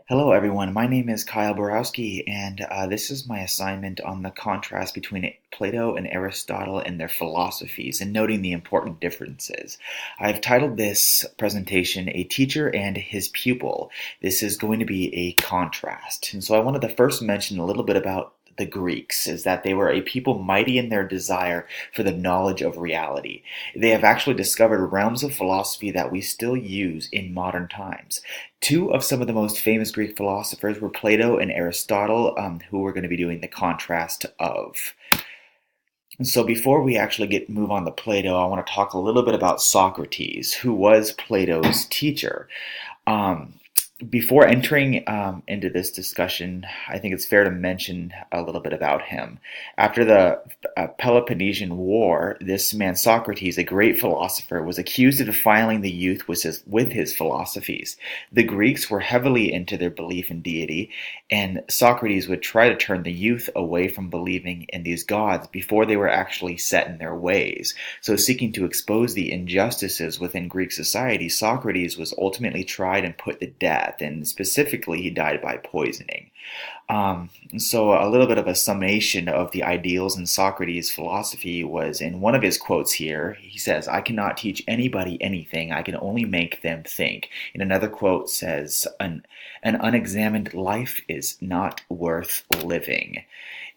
Hello, everyone. My name is Kyle Borowski, and this is my assignment on the contrast between Plato and Aristotle and their philosophies, and noting the important differences. I've titled this presentation A Teacher and His Pupil. This is going to be a contrast. And so I wanted to first mention a little bit about the Greeks, is that they were a people mighty in their desire for the knowledge of reality. They have actually discovered realms of philosophy that we still use in modern times. Two of some of the most famous Greek philosophers were Plato and Aristotle, who we're going to be doing the contrast of. And so before we actually move on to Plato, I want to talk a little bit about Socrates, who was Plato's teacher. Um, Before entering into this discussion, I think it's fair to mention a little bit about him. After the Peloponnesian War, this man Socrates, a great philosopher, was accused of defiling the youth with his philosophies. The Greeks were heavily into their belief in deity, and Socrates would try to turn the youth away from believing in these gods before they were actually set in their ways. So, seeking to expose the injustices within Greek society, Socrates was ultimately tried and put to death, and specifically, he died by poisoning. So a little bit of a summation of the ideals in Socrates' philosophy was in one of his quotes here. He says, "I cannot teach anybody anything. I can only make them think." And another quote says, "An unexamined life is not worth living."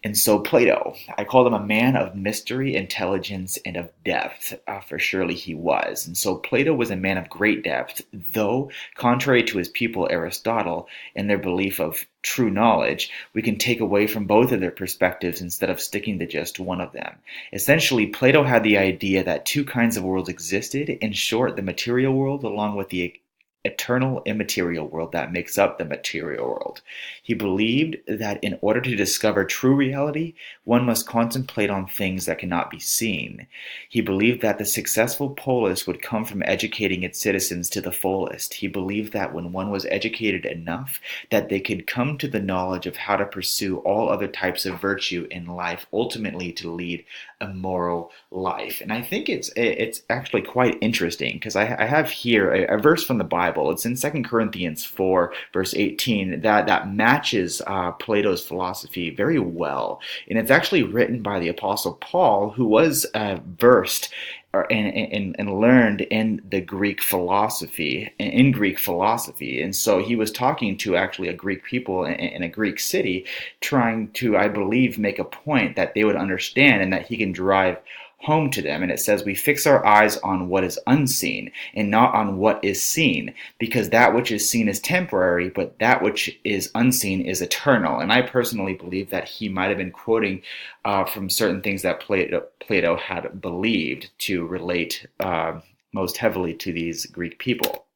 And so Plato, I called him a man of mystery, intelligence, and of depth, for surely he was. And so Plato was a man of great depth, though, contrary to his pupil Aristotle and their belief of true knowledge, we can take away from both of their perspectives instead of sticking to just one of them. Essentially, Plato had the idea that two kinds of worlds existed. In short, the material world along with the eternal immaterial world that makes up the material world. He believed that in order to discover true reality, one must contemplate on things that cannot be seen. He believed that the successful polis would come from educating its citizens to the fullest. He believed that when one was educated enough, that they could come to the knowledge of how to pursue all other types of virtue in life, ultimately to lead a moral life. And I think it's actually quite interesting because I have here a verse from the Bible. It's in 2 Corinthians 4, verse 18, that matches Plato's philosophy very well. And it's actually written by the Apostle Paul, who was versed and learned in the Greek philosophy, and so he was talking to actually a Greek people in a Greek city, trying to, I believe, make a point that they would understand and that he can drive home to them. And it says, "We fix our eyes on what is unseen and not on what is seen, because that which is seen is temporary, but that which is unseen is eternal." And I personally believe that he might have been quoting from certain things that Plato had believed to relate most heavily to these Greek people.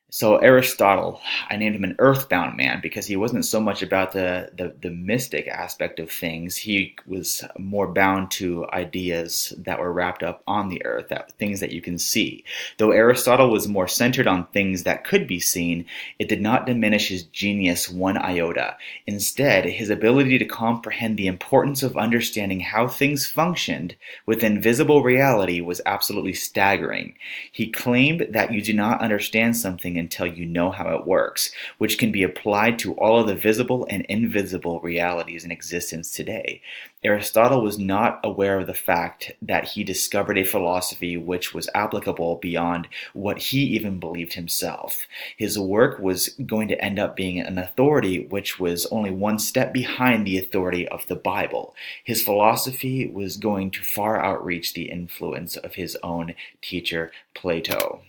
So Aristotle, I named him an earthbound man because he wasn't so much about the mystic aspect of things. He was more bound to ideas that were wrapped up on the earth, things that you can see. Though Aristotle was more centered on things that could be seen, it did not diminish his genius one iota. Instead, his ability to comprehend the importance of understanding how things functioned within visible reality was absolutely staggering. He claimed that you do not understand something until you know how it works, which can be applied to all of the visible and invisible realities in existence today. Aristotle was not aware of the fact that he discovered a philosophy which was applicable beyond what he even believed himself. His work was going to end up being an authority which was only one step behind the authority of the Bible. His philosophy was going to far outreach the influence of his own teacher, Plato.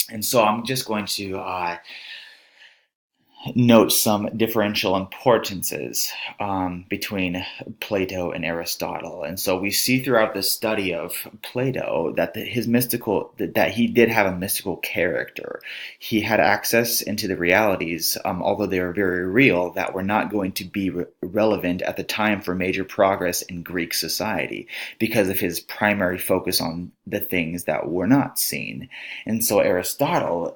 And so I'm just going to note some differential importances between Plato and Aristotle. And so we see throughout the study of Plato that that he did have a mystical character. He had access into the realities, although they were very real, that were not going to be relevant at the time for major progress in Greek society because of his primary focus on the things that were not seen. And so Aristotle,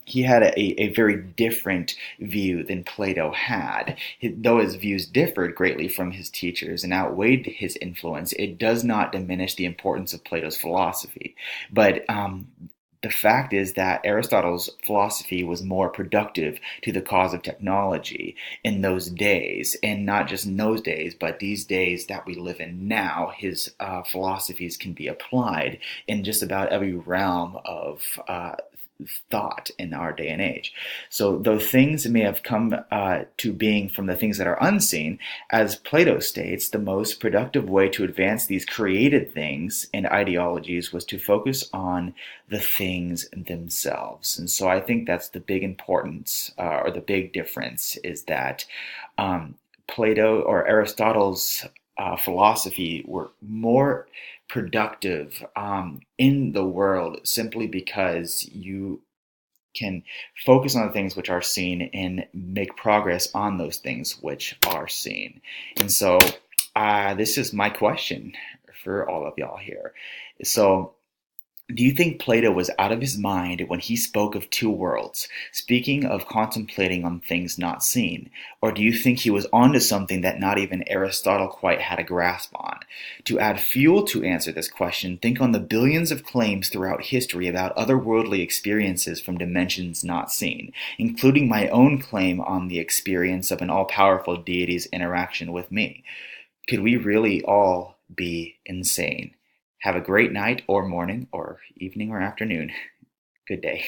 he had a very different view than Plato had. Though his views differed greatly from his teachers and outweighed his influence, it does not diminish the importance of Plato's philosophy. But the fact is that Aristotle's philosophy was more productive to the cause of technology in those days, and not just in those days, but these days that we live in now. His philosophies can be applied in just about every realm of thought in our day and age. So, though things may have come to being from the things that are unseen, as Plato states, the most productive way to advance these created things and ideologies was to focus on the things themselves. And so, I think that's the big importance, or the big difference, is that Plato or Aristotle's philosophy were more productive in the world simply because you can focus on the things which are seen and make progress on those things which are seen. And so, this is my question for all of y'all here. So, do you think Plato was out of his mind when he spoke of two worlds, speaking of contemplating on things not seen? Or do you think he was onto something that not even Aristotle quite had a grasp on? To add fuel to answer this question, think on the billions of claims throughout history about otherworldly experiences from dimensions not seen, including my own claim on the experience of an all-powerful deity's interaction with me. Could we really all be insane? Have a great night or morning or evening or afternoon. Good day.